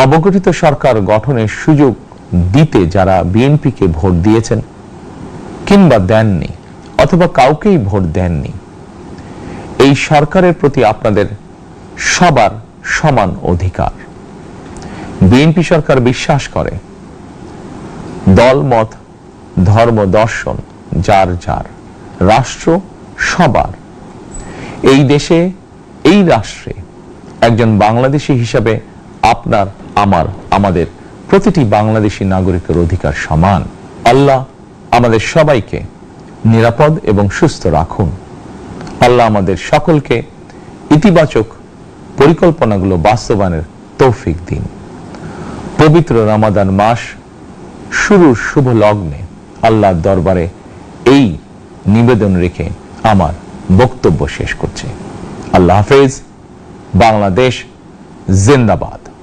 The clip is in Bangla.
নবগঠিত সরকার গঠনের সুযোগ দিতে যারা বিএনপিকে ভোট দিয়েছেন কিংবা দেননি অথবা কাউকেই ভোট দেননি, এই সরকারের প্রতি আপনাদের সবার সমান অধিকার। বিএনপি সরকার বিশ্বাস করে দল মত ধর্ম দর্শন যার যার, রাষ্ট্র সবার। এই দেশে এই রাষ্ট্রে একজন বাংলাদেশী হিসাবে আপনার আমার আমাদের প্রতিটি বাংলাদেশী নাগরিকের অধিকার সমান। আল্লাহ আমাদের সবাইকে নিরাপদ এবং সুস্থ রাখুন। আল্লাহ আমাদের সকলকে ইতিবাচক পরিকল্পনাগুলো বাস্তবায়নের তৌফিক দিন। পবিত্র রমাদান মাস শুরুর শুভ লগ্নে আল্লাহর দরবারে এই নিবেদন রেখে আমার বক্তব্য শেষ করছি। আল্লাহ হাফেজ। বাংলাদেশ জিন্দাবাদ।